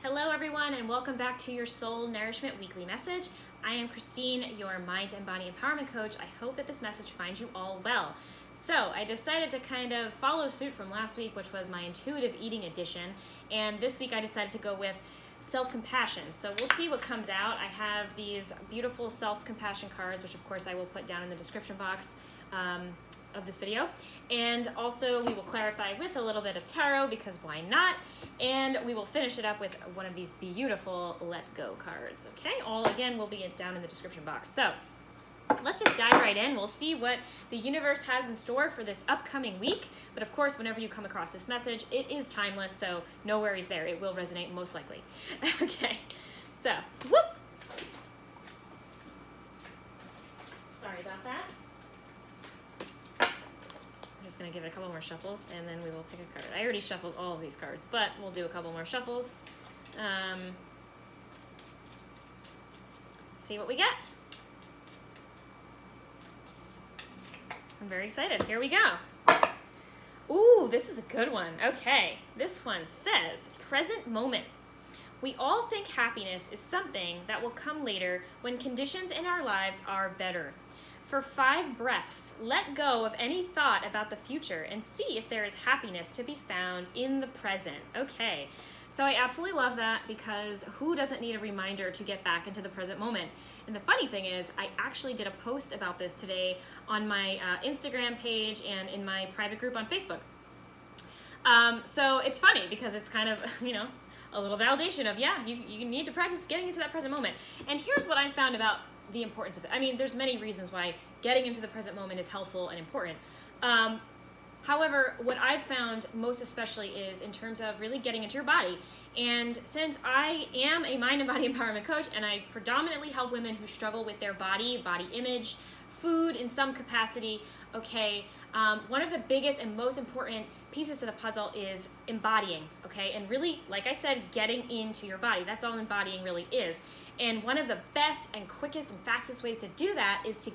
Hello everyone, and welcome back to your Soul Nourishment Weekly Message. I am Christine, your Mind and Body Empowerment Coach. I hope that this message finds you all well. So I decided to kind of follow suit from last week, which was my intuitive eating edition, and this week I decided to go with self-compassion. So we'll see what comes out. I have these beautiful self-compassion cards, which of course I will put down in the description box of this video, and also we will clarify with a little bit of tarot, because why not, and we will finish it up with one of these beautiful let go cards. Okay, all again will be down in the description box. So let's just dive right in. We'll see what the universe has in store for this upcoming week, but of course whenever you come across this message, it is timeless, so no worries there, it will resonate most likely. Okay, so whoop, sorry about that. Just gonna give it a couple more shuffles and then we will pick a card. I already shuffled all of these cards, but we'll do a couple more shuffles. See what we get. I'm very excited. Here we go. Ooh, this is a good one. Okay, this one says, present moment. We all think happiness is something that will come later when conditions in our lives are better. For 5 breaths, let go of any thought about the future and see if there is happiness to be found in the present. Okay, so I absolutely love that, because who doesn't need a reminder to get back into the present moment? And the funny thing is, I actually did a post about this today on my Instagram page and in my private group on Facebook. So it's funny because it's kind of, you know, a little validation of, yeah, you need to practice getting into that present moment. And here's what I found about the importance of it. I mean, there's many reasons why getting into the present moment is helpful and important. However, what I've found most especially is in terms of really getting into your body. And since I am a mind and body empowerment coach, and I predominantly help women who struggle with their body image, food in some capacity, okay, one of the biggest and most important pieces to the puzzle is embodying, okay? And really, like I said, getting into your body. That's all embodying really is. And one of the best and quickest and fastest ways to do that is to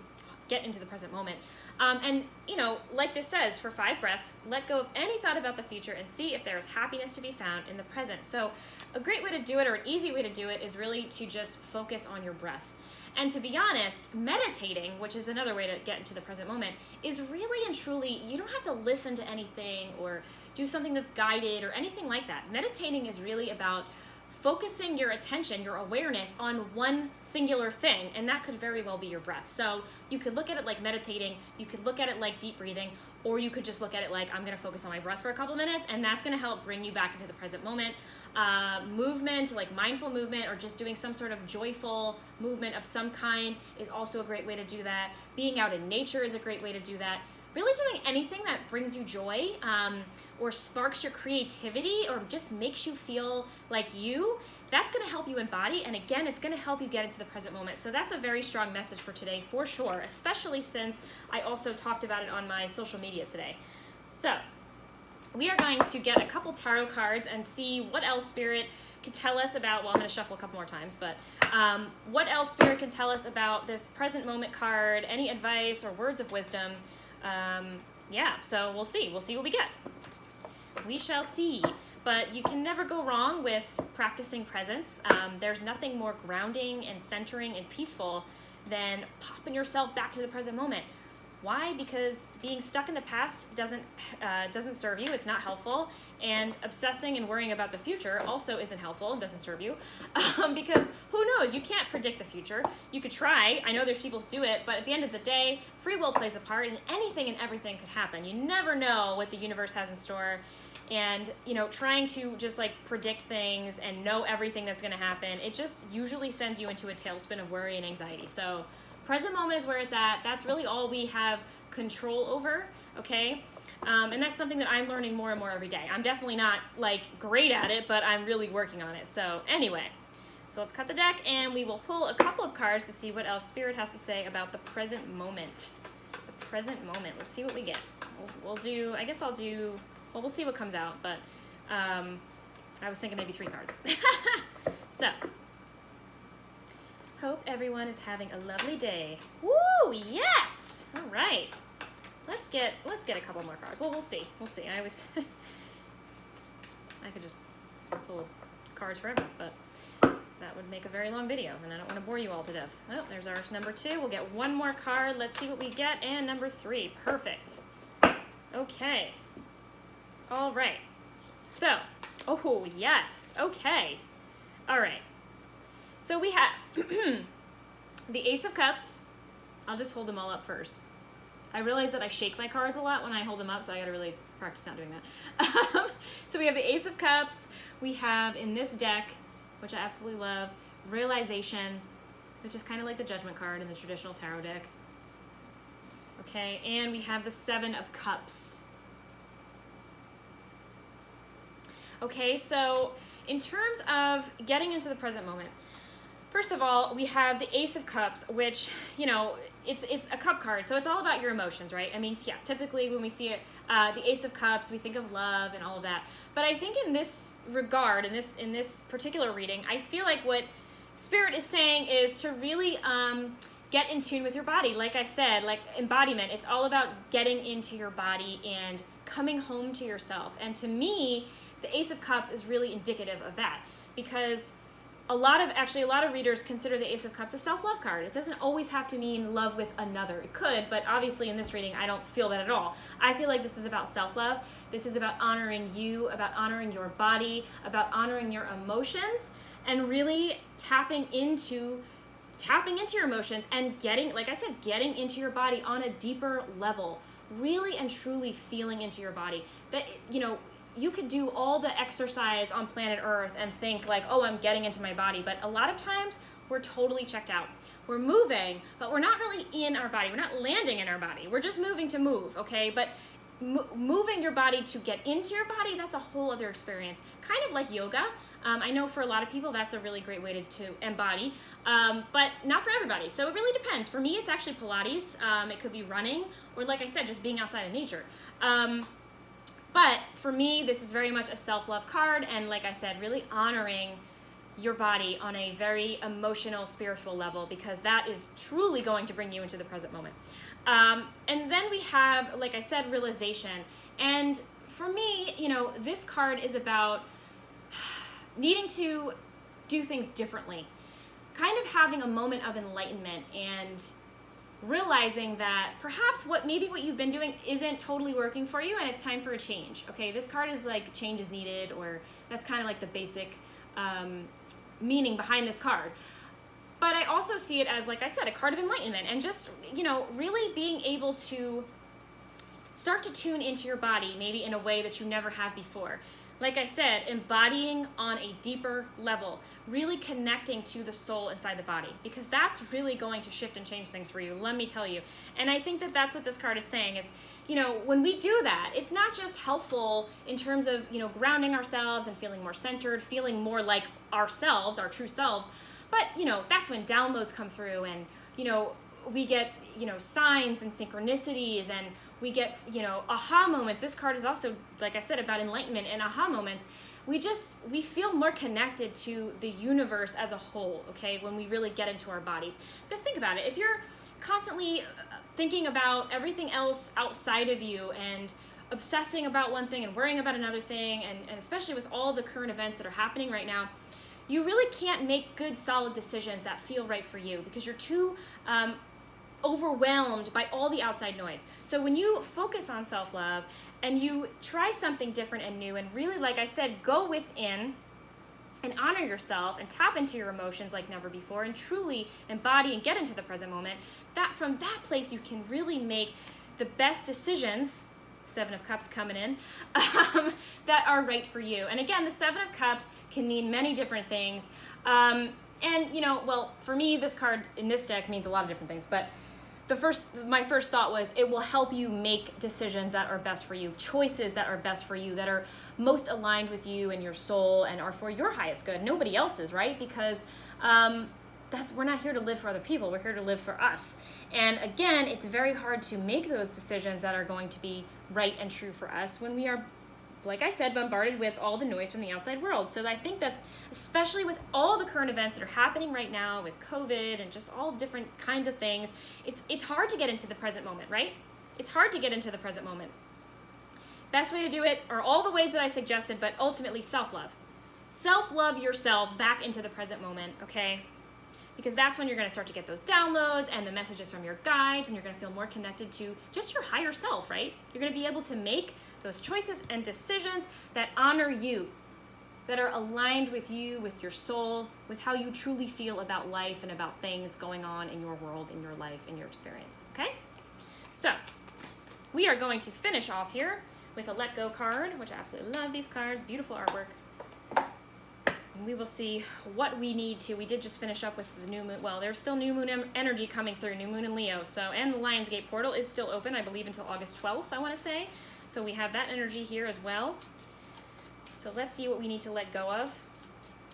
get into the present moment. And, you know, like this says, for 5 breaths, let go of any thought about the future and see if there is happiness to be found in the present. So a great way to do it, or an easy way to do it, is really to just focus on your breath. And to be honest, meditating, which is another way to get into the present moment, is really and truly, you don't have to listen to anything or do something that's guided or anything like that. Meditating is really about focusing your attention, your awareness on one singular thing, and that could very well be your breath. So you could look at it like meditating, you could look at it like deep breathing, or you could just look at it like, I'm gonna focus on my breath for a couple minutes, and that's gonna help bring you back into the present moment. Movement, like mindful movement, or just doing some sort of joyful movement of some kind is also a great way to do that. Being out in nature is a great way to do that. Really doing anything that brings you joy, or sparks your creativity, or just makes you feel like you, that's gonna help you embody, and again, it's gonna help you get into the present moment. So that's a very strong message for today, for sure, especially since I also talked about it on my social media today. So we are going to get a couple tarot cards and see what else Spirit can tell us about, well, I'm gonna shuffle a couple more times, but what else Spirit can tell us about this present moment card, any advice or words of wisdom. Yeah, so we'll see what we get. We shall see. But you can never go wrong with practicing presence. There's nothing more grounding and centering and peaceful than popping yourself back to the present moment. Why? Because being stuck in the past doesn't serve you. It's not helpful. And obsessing and worrying about the future also isn't helpful and doesn't serve you. Because who knows? You can't predict the future. You could try. I know there's people who do it, but at the end of the day, free will plays a part, and anything and everything could happen. You never know what the universe has in store. And, you know, trying to just like predict things and know everything that's going to happen, it just usually sends you into a tailspin of worry and anxiety. So present moment is where it's at. That's really all we have control over, okay? And that's something that I'm learning more and more every day. I'm definitely not like great at it, but I'm really working on it. So anyway, so let's cut the deck and we will pull a couple of cards to see what else Spirit has to say about the present moment. The present moment. Let's see what we get. We'll do, I guess I'll do, well, we'll see what comes out, but I was thinking maybe 3 cards. So, hope everyone is having a lovely day. Woo, yes! All right. Let's get a couple more cards. Well, we'll see. I could just pull a cards forever, but that would make a very long video, and I don't want to bore you all to death. Oh, there's our number 2. We'll get one more card. Let's see what we get. And number 3. Perfect. Okay. All right. So, oh, yes. Okay. All right. So we have the Ace of Cups. I'll just hold them all up first. I realize that I shake my cards a lot when I hold them up, so I got to really practice not doing that. So we have the Ace of Cups. We have in this deck, which I absolutely love, Realization, which is kind of like the Judgment card in the traditional tarot deck. Okay, and we have the 7 of Cups. Okay, so in terms of getting into the present moment, first of all, we have the Ace of Cups, which, you know, it's a cup card, so it's all about your emotions, right? I mean, yeah, typically when we see it, the Ace of Cups, we think of love and all of that. But I think in this regard, in this particular reading, I feel like what Spirit is saying is to really get in tune with your body. Like I said, like embodiment, it's all about getting into your body and coming home to yourself. And to me, the Ace of Cups is really indicative of that, because a lot of readers consider the Ace of Cups a self-love card. It doesn't always have to mean love with another. It could, but obviously in this reading, I don't feel that at all. I feel like this is about self-love. This is about honoring you, about honoring your body, about honoring your emotions, and really tapping into your emotions and getting, like I said, getting into your body on a deeper level, really and truly feeling into your body. That, you know, you could do all the exercise on planet Earth and think like, oh, I'm getting into my body. But a lot of times we're totally checked out. We're moving, but we're not really in our body. We're not landing in our body. We're just moving to move, okay? But moving your body to get into your body, that's a whole other experience. Kind of like yoga. I know for a lot of people that's a really great way to embody, but not for everybody. So it really depends. For me, it's actually Pilates. It could be running, or like I said, just being outside in nature. But for me, this is very much a self-love card, and like I said, really honoring your body on a very emotional, spiritual level, because that is truly going to bring you into the present moment. And then we have, like I said, realization. And for me, you know, this card is about needing to do things differently, kind of having a moment of enlightenment and realizing that perhaps what you've been doing isn't totally working for you and it's time for a change. Okay, this card is like change is needed, or that's kind of like the basic meaning behind this card. But I also see it as, like I said, a card of enlightenment, and just, you know, really being able to start to tune into your body maybe in a way that you never have before. Like I said, embodying on a deeper level, really connecting to the soul inside the body, because that's really going to shift and change things for you, let me tell you. And I think that that's what this card is saying. It's, you know, when we do that, it's not just helpful in terms of, you know, grounding ourselves and feeling more centered, feeling more like ourselves, our true selves, but, you know, that's when downloads come through, and, you know, we get, you know, signs and synchronicities, and we get, you know, aha moments. This card is also, like I said, about enlightenment and aha moments. We feel more connected to the universe as a whole, okay, when we really get into our bodies. Because think about it, if you're constantly thinking about everything else outside of you and obsessing about one thing and worrying about another thing, and especially with all the current events that are happening right now, you really can't make good, solid decisions that feel right for you, because you're too overwhelmed by all the outside noise. So when you focus on self-love and you try something different and new, and really, like I said, go within and honor yourself and tap into your emotions like never before, and truly embody and get into the present moment, that from that place you can really make the best decisions, 7 of Cups coming in, that are right for you. And again, the 7 of Cups can mean many different things. And, you know, well, for me, this card in this deck means a lot of different things, but my first thought was it will help you make decisions that are best for you, choices that are best for you, that are most aligned with you and your soul and are for your highest good, nobody else's, right? Because we're not here to live for other people, we're here to live for us. And again, it's very hard to make those decisions that are going to be right and true for us when we are, like I said, bombarded with all the noise from the outside world. So I think that especially with all the current events that are happening right now with COVID and just all different kinds of things, it's hard to get into the present moment, right? It's hard to get into the present moment. Best way to do it are all the ways that I suggested, but ultimately self-love. self-love yourself back into the present moment, okay? Because that's when you're going to start to get those downloads and the messages from your guides, and you're going to feel more connected to just your higher self, right? You're going to be able to make those choices and decisions that honor you, that are aligned with you, with your soul, with how you truly feel about life and about things going on in your world, in your life, in your experience, okay? So, we are going to finish off here with a Let Go card, which I absolutely love these cards, beautiful artwork. And we will see what we need to. We did just finish up with the new moon. Well, there's still new moon energy coming through, new moon in Leo. So, and the Lionsgate portal is still open, I believe, until August 12th, I want to say. So we have that energy here as well. So let's see what we need to let go of,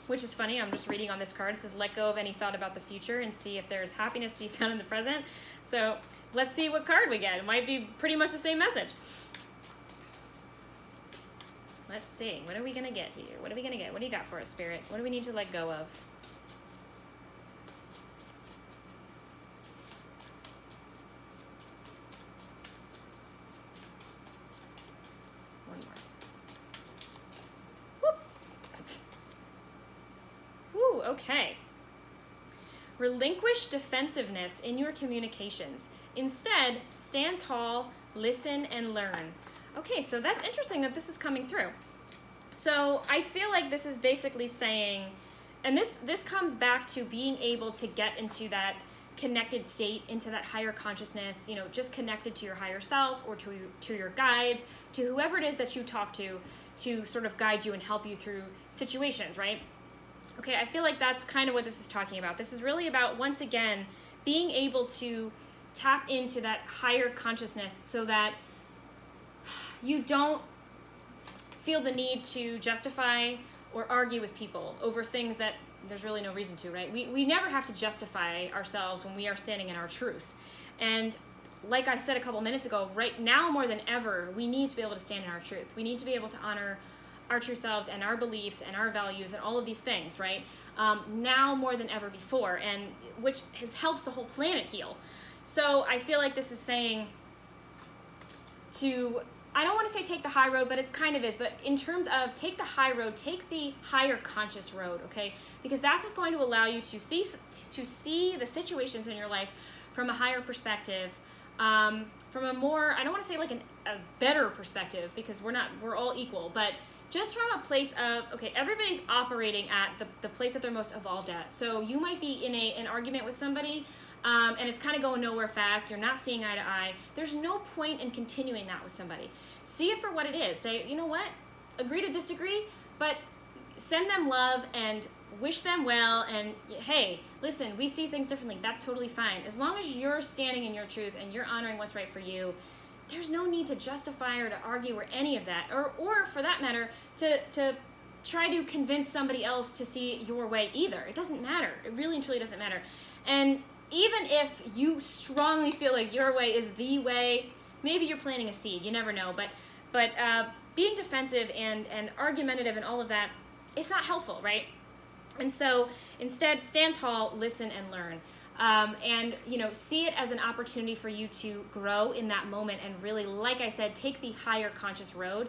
which is funny. I'm just reading on this card. It says, let go of any thought about the future and see if there's happiness to be found in the present. So let's see what card we get. It might be pretty much the same message. Let's see. What are we going to get here? What are we going to get? What do you got for us, Spirit? What do we need to let go of? One more. Whoop. Woo, okay. Relinquish defensiveness in your communications. Instead, stand tall, listen, and learn. Okay, so that's interesting that this is coming through. So I feel like this is basically saying, and this comes back to being able to get into that connected state, into that higher consciousness, you know, just connected to your higher self or to your guides, to whoever it is that you talk to sort of guide you and help you through situations, right? Okay, I feel like that's kind of what this is talking about. This is really about, once again, being able to tap into that higher consciousness so that you don't feel the need to justify or argue with people over things that there's really no reason to, right? We never have to justify ourselves when we are standing in our truth. And like I said a couple minutes ago, right now more than ever, we need to be able to stand in our truth. We need to be able to honor our true selves and our beliefs and our values and all of these things, right? Now more than ever before, and which helps the whole planet heal. So I feel like this is saying to, I don't want to say take the high road, but it kind of is, but in terms of take the high road, take the higher conscious road, okay? Because that's what's going to allow you to see the situations in your life from a higher perspective, from a more, I don't want to say like a better perspective, because we're all equal, but just from a place of, okay, everybody's operating at the place that they're most evolved at. So you might be in an argument with somebody, and it's kind of going nowhere fast, you're not seeing eye to eye. There's no point in continuing that with somebody. See it for what it is. Say, you know what, agree to disagree, but send them love and wish them well, and hey, listen, we see things differently, that's totally fine. As long as you're standing in your truth and you're honoring what's right for you, there's no need to justify or to argue or any of that, or for that matter, to try to convince somebody else to see your way either. It doesn't matter. It really and truly doesn't matter. And even if you strongly feel like your way is the way, maybe you're planting a seed, you never know, but being defensive and argumentative and all of that, it's not helpful, right? And so instead, stand tall, listen, and learn. And, you know, see it as an opportunity for you to grow in that moment and really, like I said, take the higher conscious road.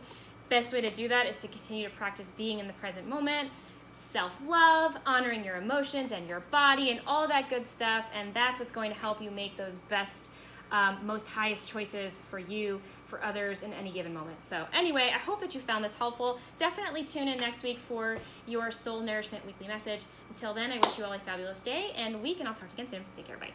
Best way to do that is to continue to practice being in the present moment, self-love, honoring your emotions and your body and all that good stuff. And that's what's going to help you make those best, most highest choices for you, for others in any given moment. So anyway, I hope that you found this helpful. Definitely tune in next week for your Soul Nourishment Weekly Message. Until then, I wish you all a fabulous day and week, and I'll talk to you again soon. Take care, bye.